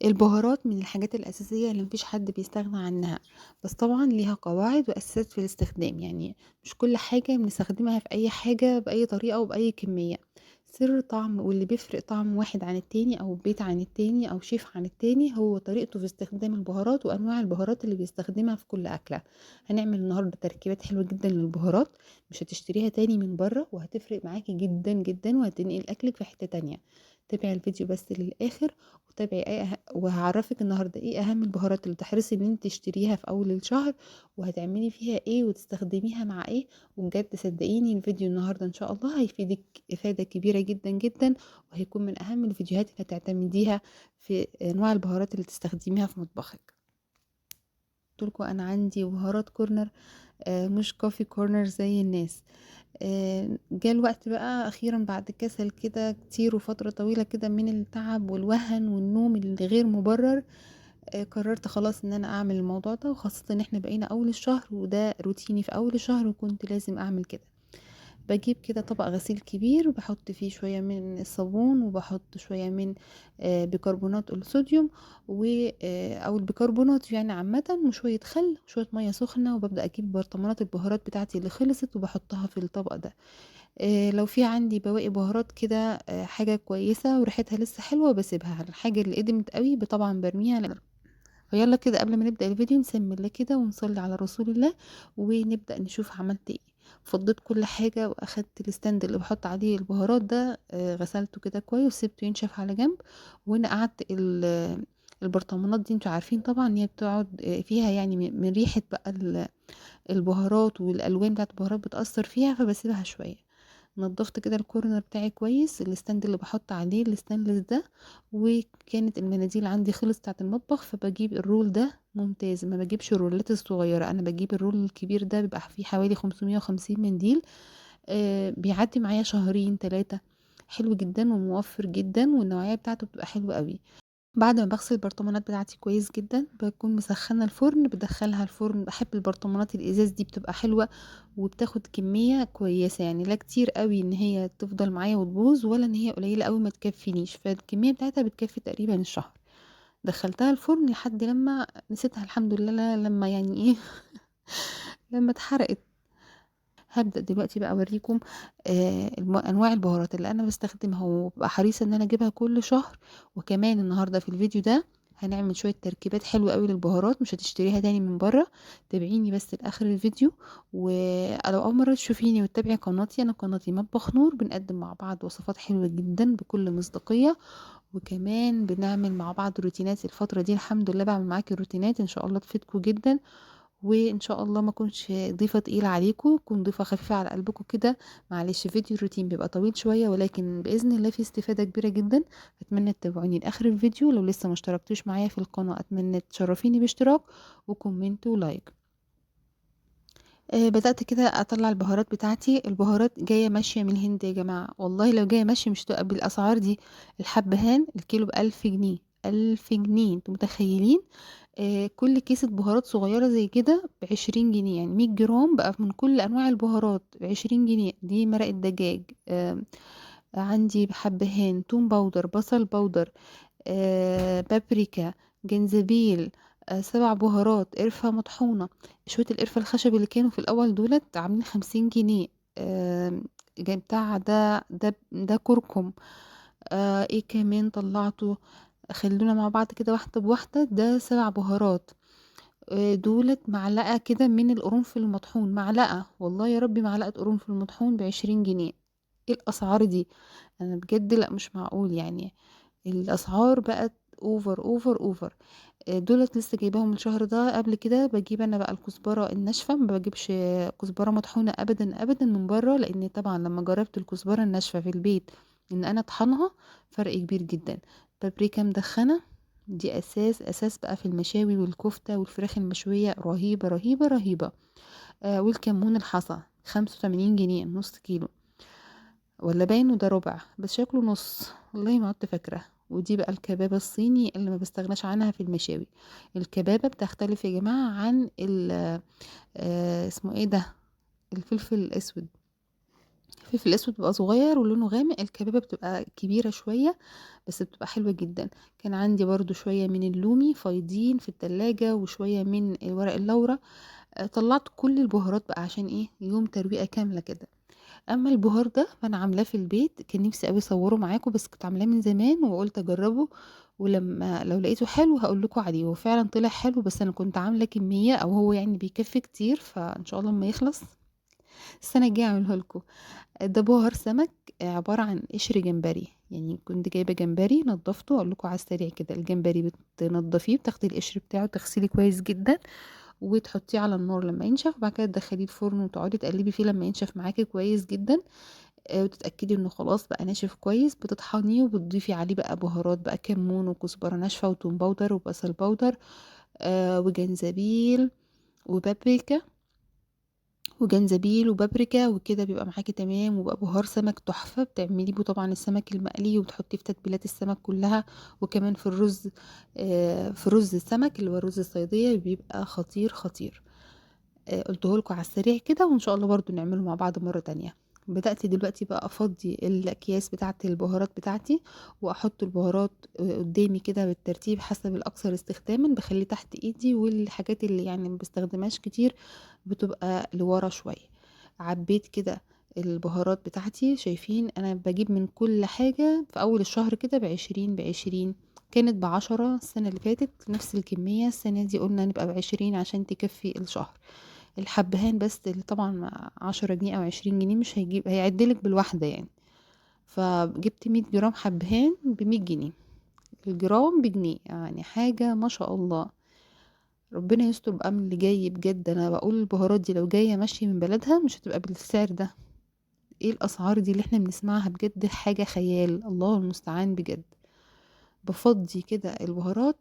البهارات من الحاجات الأساسية اللي مفيش حد بيستغنى عنها، بس طبعا ليها قواعد وأساسات في الاستخدام. يعني مش كل حاجة بنستخدمها في أي حاجة بأي طريقة وبأي كمية. سر طعم واللي بيفرق طعم واحد عن التاني أو بيت عن التاني أو شيف عن التاني هو طريقته في استخدام البهارات وأنواع البهارات اللي بيستخدمها في كل أكلة. هنعمل النهاردة تركيبات حلوة جدا للبهارات، مش هتشتريها تاني من بره، وهتفرق معاكي جدا جدا وهتنقل أكلك في حتة تانية. تابعي الفيديو بس للآخر وتابعي وهعرفك النهارده ايه اهم البهارات اللي تحرصي ان انت تشتريها في اول الشهر، وهتعملي فيها ايه وتستخدميها مع ايه. وبجد صدقيني الفيديو النهارده ان شاء الله هيفيدك افاده كبيره جدا جدا، وهيكون من اهم الفيديوهات اللي هتعتمديها في انواع البهارات اللي تستخدميها في مطبخك. قلتلكوا انا عندي بهارات كورنر، مش كوفي كورنر زي الناس. جه الوقت بقى اخيرا بعد كسل كده كتير وفترة طويلة كده من التعب والوهن والنوم اللي غير مبرر. قررت خلاص ان انا اعمل الموضوع ده، وخاصة ان احنا بقينا اول الشهر وده روتيني في اول الشهر وكنت لازم اعمل كده. باجيب كده طبق غسيل كبير وبحط فيه شوية من الصابون وبحط شوية من بيكربونات الصوديوم او البيكربونات يعني عامة، وشوية خل وشوية مية سخنة، وببدأ اجيب برطمانات البهارات بتاعتي اللي خلصت وبحطها في الطبق ده. لو في عندي بواقي بهارات كده حاجة كويسة وريحتها لسه حلوة بسيبها. الحاجة اللي قدمت قوي طبعا برميها. فيلا كده قبل ما نبدأ الفيديو نسمي الله كده ونصلي على رسول الله ونبدأ نشوف عملت ايه. فضيت كل حاجة واخدت الستاند اللي بحط عليه البهارات ده، غسلته كده كويس وسبته ينشف على جنب. وانا قعدت البرطمانات دي انتوا عارفين طبعا ان هي بتقعد فيها يعني من ريحة بقى البهارات والالوان بتاعت البهارات بتأثر فيها، فبسيبها شوية. نضفت كده الكورنر بتاعي كويس، الستاند اللي بحط عليه الستانلس ده. وكانت المناديل عندي خلص بتاعه المطبخ، فبجيب الرول ده ممتاز، ما بجيبش الرولات الصغيره، انا بجيب الرول الكبير ده بيبقى فيه حوالي 550 منديل. بيعدي معايا شهرين 3. حلو جدا وموفر جدا والنوعيه بتاعته بتبقى حلوه قوي. بعد ما بغسل البرطمانات بتاعتي كويس جدا بكون مسخنه الفرن، بدخلها الفرن. بحب البرطمانات الازاز دي بتبقى حلوه وبتاخد كميه كويسه، يعني لا كتير قوي ان هي تفضل معايا وتبوظ، ولا ان هي قليله قوي ما تكفينيش، فالكميه بتاعتها بتكفي تقريبا الشهر. دخلتها الفرن لحد لما نسيتها الحمد لله، لما يعني ايه لما اتحرقت. هبدأ دلوقتي بقى اوريكم انواع البهارات اللي انا بستخدمها وببقى حريصة ان انا اجيبها كل شهر. وكمان النهاردة في الفيديو ده هنعمل شوية تركيبات حلوة قوي للبهارات، مش هتشتريها تاني من بره. تابعيني بس لاخر الفيديو. ولو اول مرة تشوفيني وتتابعي قناتي، انا قناتي مطبخ نور، بنقدم مع بعض وصفات حلوة جدا بكل مصداقية. وكمان بنعمل مع بعض روتينات الفترة دي، الحمد لله بعمل معاكي روتينات ان شاء الله تفيدكم جدا. وان شاء الله ما اكونش ضيفه تقيله عليكم، اكون ضيفه خفيفه على قلبكم كده. معلش فيديو الروتين بيبقى طويل شويه، ولكن باذن الله في استفاده كبيره جدا. اتمنى تتابعوني لاخر الفيديو. لو لسه ما اشتركتوش معايا في القناه اتمنى تشرفيني باشتراك وكومنت ولايك. بدأت كده اطلع البهارات بتاعتي. البهارات جايه ماشيه من الهند يا جماعه، والله لو جايه ماشيه مش تبقى بالاسعار دي. الحبهان الكيلو ب1000 جنيه، 1000 جنيه، انتوا متخيلين؟ كل كيسة بهارات صغيرة زي كده ب20 جنيه، يعني 100 جرام بقى من كل أنواع البهارات ب20 جنيه. دي مرق الدجاج. عندي حبهان، توم باودر، بصل باودر، بابريكا، جنزبيل، 7 بهارات، قرفة مطحونة. شوية القرفة الخشب اللي كانوا في الأول دولت عاملين 50 جنيه. بتاع ده كركم. ايه كمان طلعته؟ خلونا مع بعض كده واحدة بواحدة. ده 7 بهارات. دولت معلقة كده من القرنفل المطحون، معلقة والله يا ربي، معلقة قرنفل مطحون ب20 جنيه. ايه الأسعار دي؟ أنا بجد لا مش معقول يعني. الأسعار بقت اوفر اوفر اوفر. دولت لسه جايباهم الشهر ده. قبل كده بجيب انا بقى الكزبرة الناشفة، ما بجيبش كزبرة مطحونة ابدا ابدا من بره، لان طبعا لما جربت الكزبرة الناشفة في البيت ان انا اطحنها فرق كبير جدا. بابريكا مدخنة، دي اساس بقى في المشاوي والكفتة والفراخ المشوية، رهيبة رهيبة رهيبة. والكمون الحصى 85 جنيه، نص كيلو. ولا باين وده ربع بس شكله نص، والله ما عدت فاكرة. ودي بقى الكبابة الصيني اللي ما بستغناش عنها في المشاوي. الكبابة بتختلف يا جماعة عن اسمه ايه ده، الفلفل الاسود. الفلفل الأسود بيبقى صغير ولونه غامق، الكبابة بتبقى كبيرة شوية بس بتبقى حلوة جدًا. كان عندي برضه شوية من اللومي فايضين في التلاجة وشوية من ورق اللورا. طلّعت كل البهارات بقى عشان إيه، يوم ترويقة كاملة كده. أمّا البهار ده فأنا عاملاه في البيت، كان نفسي أوي أصوّره معاكم بس كنت عاملاه من زمان وقُلت أجرّبه، ولمّا لو لقيته حلو هاقول لكم عليه. هو فعلًا طلع حلو بس أنا كنت عاملة كمية أو هو يعني بيكفّي كتير، فإن شاء الله أمّا يخلص السنة الجاية أعمله لكم. ده بُهار سمك عبارة عن قشر جمبري، يعني كنت جايبة جمبري نضّفته هاقول لكم على السريع كده. الجمبري بتنضّفيه بتاخدي القشر بتاعه تغسليه كويس جدًا وتحطيه على النار لمّا ينشف، وبعد كده تدخّليه الفرن وتقعدي تقلّبي فيه لمّا ينشف معاكِ كويس جدًا. وتتأكدي إنه خلاص بقى ناشف كويس، بتطحنيه وبتضيفي عليه بقى بهارات بقى كمون وكزبرة ناشفة وتوم باودر وبصل باودر وجنزبيل وبابريكا وبابريكا وكده بيبقى معاكِ تمام، وبقى بُهار سمك تحفة. بتعملي بيه طبعًا السمك المقلي وبتحطيه في تتبيلات السمك كلّها، وكمان في الرز في رز السمك اللي هو رز الصيادية بيبقى خطير، خطير. قُلته لكم على السريع كده وإن شاء الله برضه نعمله مع بعض مرّة تانية. بدأت دلوقتي بقى أفضّي الأكياس بتاعة البهارات بتاعتي، وأحط البهارات قدّامي كده بالترتيب حسب الأكثر استخدامًا، باخلّيه تحت إيدي، والحاجات اللي يعني ما باستخدمهاش كتير بتبقى لورا شوية. عبّيت كده البهارات بتاعتي، شايفين أنا باجيب من كل حاجة في أول الشهر كده ب20 كانت ب10 السنة اللي فاتت نفس الكمية، السنة دي قُلنا نبقى ب20 عشان تكفّي الشهر. الحبّهان بس اللي طبعًا 10 جنيه أو 20 جنيه مش هيعِد لِك بالواحدة يعني. فجِبت 100 جرام حبّهان ب100 جنيه، الجرام بجنيه، يعني حاجة ما شاء الله. ربنا يستر بقى من اللي جاي بجد. أنا باقول البهارات دي لو جاية ماشية من بلدها مش هتبقى بالسعر ده. إيه الأسعار دي اللي إحنا بنسمعها بجد حاجة خيال، الله المستعان بجد. بافضّي كده البهارات.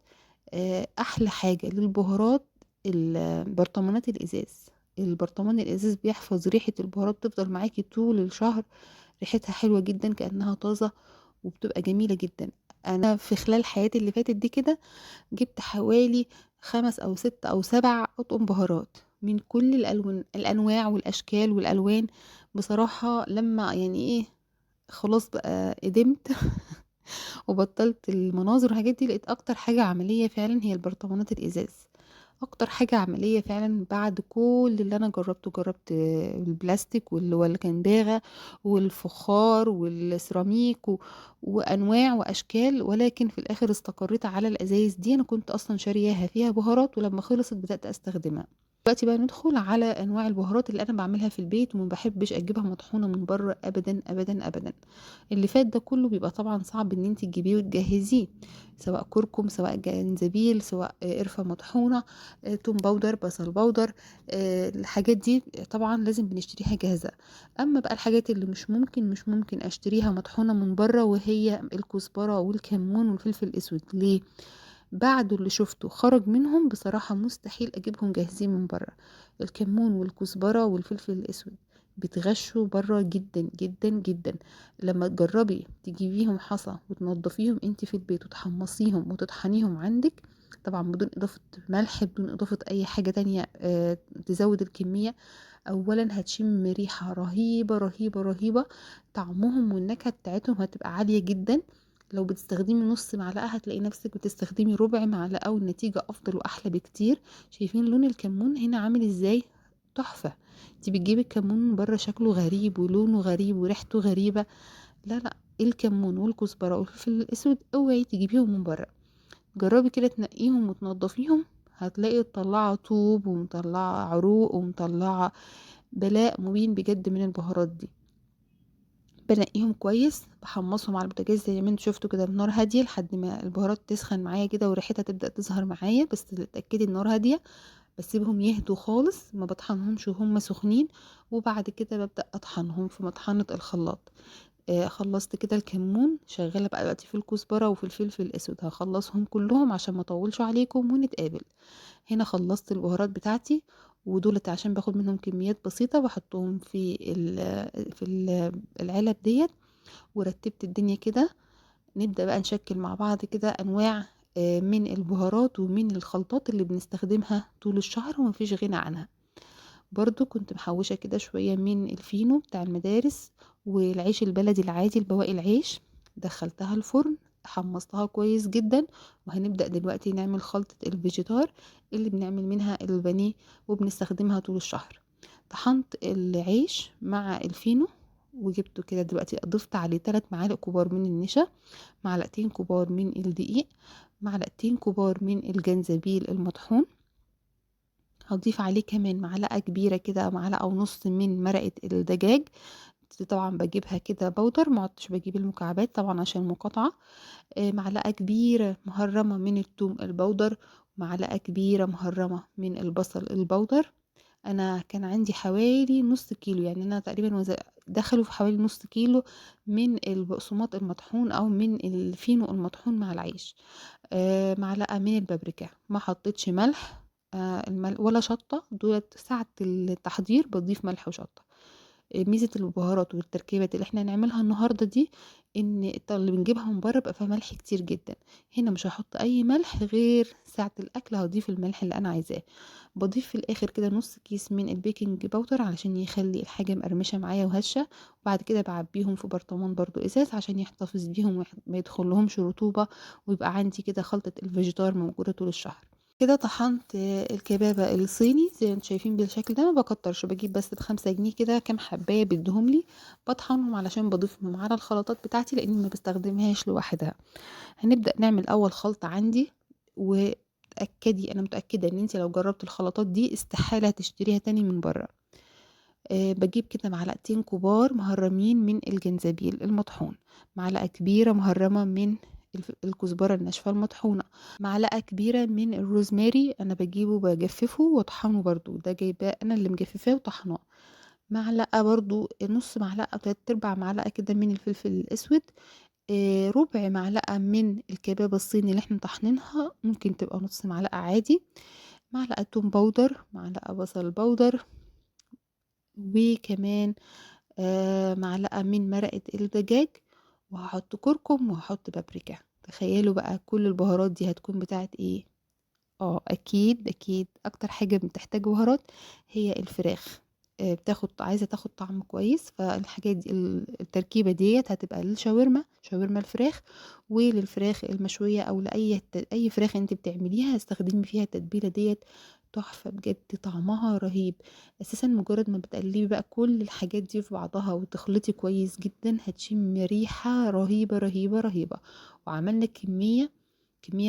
أحلى حاجة للبهارات برطمانات الإزاز. البرطمان الإزاز بيحفظ ريحة البهارات تفضل معاكِ طول الشهر، ريحتها حلوة جدًا كأنها طازة وبتبقى جميلة جدًا. أنا في خلال حياتي اللي فاتت دي كده جِبت حوالي 5 أو 6 أو 7 أطقم بهارات من كل الأنواع والأشكال والألوان. بصراحة لمّا يعني إيه، خلاص بقى قدمت وبطّلت المناظر والحاجات دي، لقيت أكتر حاجة عملية فعلًا هي البرطمانات الإزاز. أكتر حاجة عملية فعلًا بعد كل اللي أنا جرّبته، جرّبت البلاستيك هو الكنداغة والفخار والسيراميك وأنواع وأشكال، ولكن في الآخر استقريت على الأزايز دي. أنا كنت أصلًا شارياها فيها بهارات ولمّا خلصت بدأت أستخدمها. دلوقتي بقى ندخل على أنواع البهارات اللي أنا باعملها في البيت وما باحبش أجيبها مطحونة من برّه أبدًا، أبدًا، أبدًا. اللي فات ده كله بيبقى طبعًا صعب إن أنتِ تجيبيه وتجهّزيه، سواء كركم، سواء جنزبيل، سواء قرفة مطحونة، توم باودر، بصل باودر. الحاجات دي طبعًا لازم بنشتريها جاهزة. أمّا بقى الحاجات اللي مش ممكن أشتريها مطحونة من برّه وهي الكزبرة والكمون والفلفل الأسود. ليه؟ بعد اللي شُفته خرج منهم بصراحة مستحيل أجيبهم جاهزين من برّه. الكمون والكزبرة والفلفل الأسود بيتغشوا برّه جدًا، جدًا، جدًا. لمّا تجرّبي تجيبيهم حصى وتنضّفيهم أنتِ في البيت وتحمّصيهم وتطحنيهم عندِك، طبعًا بدون إضافة ملح، بدون إضافة أي حاجة تانية تزوّد الكمية. أولًا هتشمّي ريحة رهيبة، رهيبة، رهيبة. طعمهم والنكهة بتاعتهم هتبقى عالية جدًا. لو بتستخدمي نُص معلقة هتلاقي نفسِك بتستخدمي ربع معلقة والنتيجة أفضل وأحلى بكتير. شايفين لون الكمون هنا عامل إزاي؟ تحفة. أنتِ بتجيبي الكمون من برّه شكله غريب ولونه غريب وريحته غريبة. لا، لأ، الكمون والكزبرة والفلفل الأسود اوعي تجيبيهم من برّه. جرّبي كده تنقّيهم وتنضّفيهم، هتلاقي مطلّعة طوب ومطلّعة عروق ومطلّعة بلاء مبين بجد من البهارات دي. بانقّيهم كويس، باحمّصهم على البوتاجاز زي ما أنتم شُفتوا كده بنار هادية لحد ما البهارات تسخن معايا كده وريحتها تبدأ تظهر معايا، بس اتأكدي النار هادية. باسيبهم يهدوا خالص، ما باطحنهمش وهُم سخنين، وبعد كده بابدأ أطحنهم في مطحنة الخلاط. خلّصت كده الكمون، شغّالة بقى دلوقتي في الكزبرة وفي الفلفل الأسود، هاخلّصهم كلّهم عشان ما أطوّلش عليكم ونتقابل. هنا خلّصت البهارات بتاعتي، ودُولة عشان باخد منهم كميات بسيطة باحطهم في العلب ديّة، ورتّبت الدنيا كده. نبدأ بقى نشكِّل مع بعض كده أنواع من البهارات ومن الخلطات اللي بنستخدمها طول الشهر وما فيش غنى عنها. برضه كنت محوشة كده شوية من الفينو بتاع المدارس والعيش البلدي العادي البواقي العيش، دخلتها الفرن، حمصتها كويس جدا. وهنبدأ دلوقتي نعمل خلطة الفيجيتار اللي بنعمل منها البانيه وبنستخدمها طول الشهر. طحنت العيش مع الفينو وجبته كده دلوقتي، ضفت عليه 3 معالق كبار من النشا، معلقتين كبار من الدقيق، معلقتين كبار من الجنزبيل المطحون. هضيف عليه كمان معلقة كبيرة كده، معلقة ونص من مرقة الدجاج، دي طبعا بجيبها كده بودر، ما عدتش بجيب المكعبات طبعا عشان المقاطعة. معلقة كبيرة مهرمة من الثوم البودر، معلقة كبيرة مهرمة من البصل البودر. انا كان عندي حوالي نص كيلو، يعني انا تقريبا دخلوا في حوالي نص كيلو من البقسماط المطحون او من الفينو المطحون مع العيش. معلقة من البابريكا، ما حطيتش ملح ولا شطة، دولت ساعة التحضير بضيف ملح وشطة. ميزة البهارات والتركيبات اللي احنا هنعملها النهاردة دي ان اللي بنجيبها من بره بقى فيها ملح كتير جدا. هنا مش هحط اي ملح غير ساعة الاكل، هضيف الملح اللي انا عايزاه. بضيف في الاخر كده نص كيس من البيكنج باودر علشان يخلي الحاجة مقرمشة معايا وهشة. وبعد كده بعبيهم في برطمان برضو ازاز عشان يحتفظ بيهم ما يدخلهمش رطوبة، ويبقى عندي كده خلطة الفيجيتار موجودة طول الشهر. كده طحنت الكبابة الصيني زي ما انتم شايفين بالشكل ده، ما بكترش، بجيب بس ب5 جنيه كده كام حباية بيديهم لي، بطحنهم علشان بضيفهم على الخلطات بتاعتي لاني ما بستخدمهاش لوحدها. هنبدأ نعمل اول خلطة عندي، وتأكدي، انا متأكدة ان انت لو جربت الخلطات دي استحالة تشتريها تاني من بره. بجيب كده معلقتين كبار مهرمين من الجنزبيل المطحون، معلقة كبيرة مهرمة من الكزبرة الناشفة المطحونة، معلقة كبيرة من الروزماري، انا بجيبه بجففه واطحنه برضو، ده جايباه انا اللي مجففاه وطحناه. معلقة برضو، نص معلقة 3/4 معلقة كده من الفلفل الاسود. ربع معلقة من الكباب الصيني اللي احنا طحنينها، ممكن تبقى نص معلقة عادي. معلقة توم باودر، معلقة بصل باودر، وكمان معلقة من مرقة الدجاج، وهحط كركم وهحط بابريكا. تخيلوا بقى كل البهارات دي هتكون بتاعت ايه؟ اكيد اكيد اكتر حاجة بتحتاج بهارات هي الفراخ. عايزة تاخد طعم كويس، فالحاجات دي التركيبة ديت هتبقى للشاورما، شاورما الفراخ، وللفراخ المشوية او لأي اي فراخ انت بتعمليها استخدمي فيها التتبيلة ديت. تحفة بجد، طعمها رهيب. اساسا مجرد ما بتقلبي بقى كل الحاجات دي في بعضها وتخلطي كويس جدا هتشم ريحة رهيبة رهيبة رهيبة. وعملنا كمية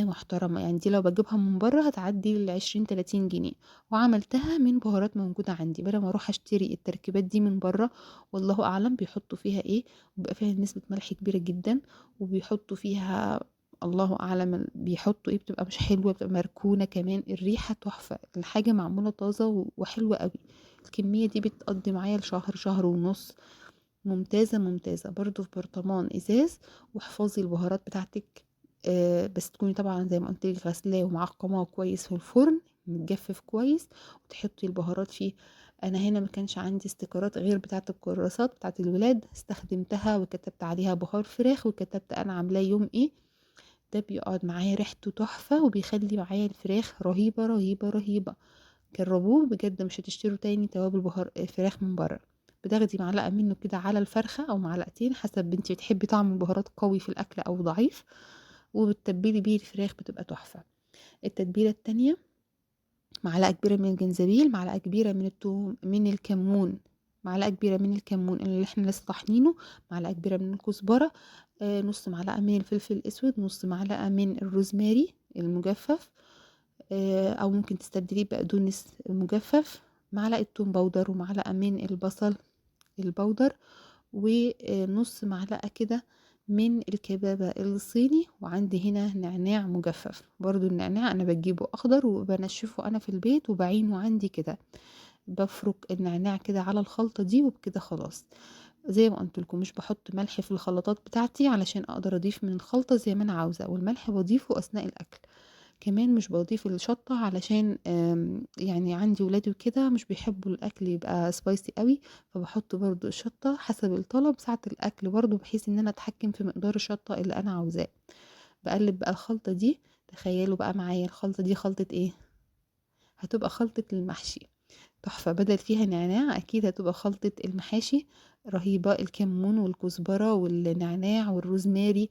محترمة، يعني دي لو بجيبها من بره هتعدي ال20-30 جنيه، وعملتها من بهارات موجودة عندي بدل ما اروح اشتري التركيبات دي من بره. والله اعلم بيحطوا فيها ايه، وبيبقى فيها نسبة ملح كبيرة جدا، وبيحطوا فيها الله اعلم بيحطوا ايه، بتبقى مش حلوة، بتبقى مركونة كمان، الريحة تحفة، الحاجة معمولة طازة وحلوة قوي. الكمية دي بتقضي معايا لشهر، شهر ونص، ممتازة ممتازة. برضو في برطمان ازاز، واحفظي البهارات بتاعتك. بس تكوني طبعا زي ما قلت لك غسلاه ومعقماه كويس في الفرن متجفف كويس، وتحطي البهارات فيه. انا هنا ما كانش عندي استيكرات غير بتاعه الكراسات بتاعه الولاد، استخدمتها وكتبت عليها بهار فراخ وكتبت انا عاملاه يوم ايه. ده بيقعد معايا ريحته تحفة، وبيخلي معايا الفراخ رهيبة رهيبة رهيبة. جربوه بجد، مش هتشتروا تاني توابل بهار فراخ من بره. بتاخدي معلقة منه كده على الفرخة او معلقتين حسب انتي بتحبي طعم البهارات قوي في الاكل او ضعيف، وبتتبلي بيه الفراخ بتبقى تحفة. التتبيلة التانية، معلقة كبيرة من الجنزبيل، معلقة كبيرة من الثوم من الكمون، معلقة كبيرة من الكمون اللي احنا لسه طحنينه، معلقة كبيرة من الكزبرة، نص معلقة من الفلفل الأسود، نص معلقة من الروزماري المجفف، أو ممكن تستبدليه بقدونس مجفف، معلقة توم باودر، ومعلقة من البصل البودر، ونص معلقة كده من الكبابة الصيني. وعندي هنا نعناع مجفف، برضو النعناع انا بجيبه اخضر وبنشفه انا في البيت وبعينه عندي كده، بفرك النعناع كده على الخلطة دي وبكده خلاص. زي ما قلت لكم مش بحط ملح في الخلطات بتاعتي علشان اقدر اضيف من الخلطة زي ما انا عاوزة، والملح بضيفه اثناء الاكل. كمان مش بضيف الشطة علشان يعني عندي ولادي وكده مش بيحبوا الاكل يبقى سبايسي قوي، فبحط برضو الشطة حسب الطلب ساعة الاكل برضو، بحيث ان انا اتحكم في مقدار الشطة اللي انا عاوزاه. بقلب بقى الخلطة دي، تخيلوا بقى معايا الخلطة دي خلطة ايه، هتبقى خلطة المحشي. تحفة، بدل فيها نعناع أكيد هتبقى خلطة المحاشي رهيبة، الكمون والكزبرة والنعناع والروزماري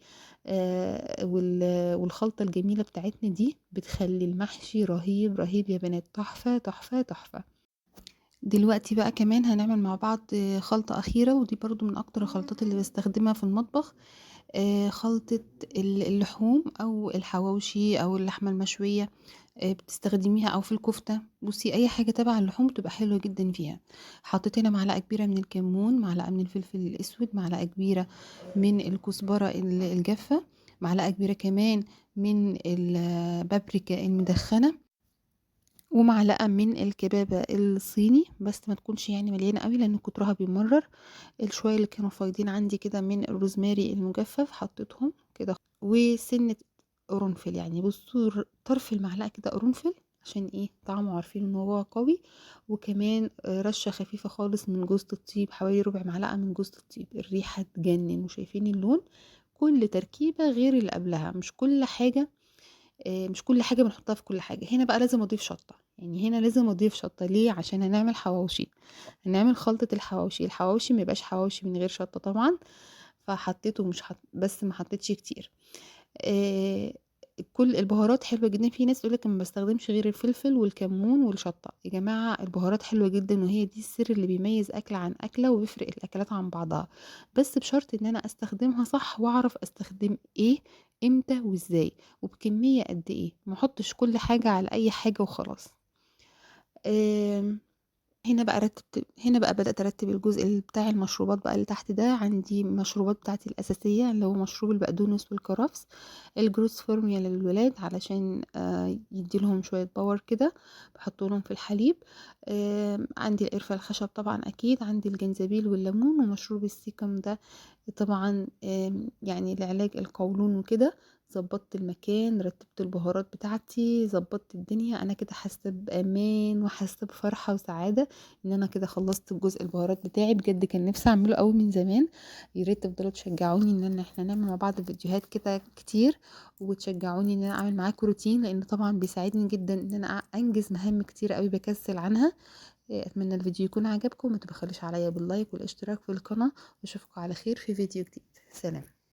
والخلطة الجميلة بتاعتنا دي بتخلّي المحشي رهيب، رهيب يا بنات، تحفة، تحفة، تحفة. دلوقتي بقى كمان هنعمل مع بعض خلطة أخيرة، ودي برضه من أكتر الخلطات اللي باستخدمها في المطبخ، خلطة اللحوم أو الحواوشي أو اللحمة المشوية، بتستخدميها أو في الكفتة. بُصّي أي حاجة تبع اللحوم بتبقى حلوة جدًا فيها. حطيت هنا معلقة كبيرة من الكمون، معلقة من الفلفل الأسود، معلقة كبيرة من الكزبرة الجافة، معلقة كبيرة كمان من البابريكا المدخنة، ومعلقة من الكبابة الصيني، بس ما تكونش يعني مليانة أوي لأن كترها بيمرر. الشوية اللي كانوا فايضين عندي كده من الروزماري المجفف حطيتهم كده، وسنة قرنفل، يعني بصوا طرف المعلقة كده قرنفل عشان ايه طعمه، عارفين ان هو قوي. وكمان رشة خفيفة خالص من جوزة الطيب، حوالي ربع معلقة من جوزة الطيب، الريحة تجنن. وشايفين اللون، كل تركيبة غير اللي قبلها، مش كل حاجة بنحطها في كل حاجة. هنا بقى لازم أضيف شطة، يعني هنا لازم أضيف شطة ليه؟ عشان هنعمل حواوشي، هنعمل خلطة الحواوشي. الحواوشي ما يبقاش حواوشي من غير شطة طبعا، فحطيته مش بس ما حطيتش كتير. آه كل البهارات حلوة جدا. في ناس تقولك ما بستخدمش غير الفلفل والكمون والشطة. يا جماعة البهارات حلوة جدا، وهي دي السر اللي بيميز أكلة عن أكلة وبيفرق الأكلات عن بعضها، بس بشرط ان انا استخدمها صح، واعرف استخدم ايه امتى وازاي وبكمية قد ايه، ما احطش كل حاجة على اي حاجة وخلاص. آم، هنا بقى بدأت أرتب الجزء بتاع المشروبات بقى اللي تحت ده. عندي مشروبات بتاعتي الأساسية اللي هو مشروب البقدونس والكرفس، الجروس فورميا للولاد علشان يديلهم شوية باور كده، بحط لهم في الحليب. عندي القرفة الخشب طبعا أكيد، عندي الجنزبيل والليمون، ومشروب السيكم ده طبعا يعني لعلاج القولون وكده. ظبطت المكان، رتبت البهارات بتاعتي، ظبطت الدنيا، انا كده حاسه بامان وحاسه بفرحه وسعاده ان انا كده خلصت الجزء البهارات بتاعي. بجد كان نفسي اعمله قوي من زمان. يا ريت تفضلوا تشجعوني ان احنا نعمل مع بعض فيديوهات كده كتير، وتشجعوني ان انا اعمل معاكم روتين، لان طبعا بيساعدني جدا ان انا انجز مهام كتير قوي بكسل عنها. اتمنى الفيديو يكون عجبكم، ما تبخلوش عليا باللايك والاشتراك في القناه، واشوفكم على خير في فيديو جديد. سلام.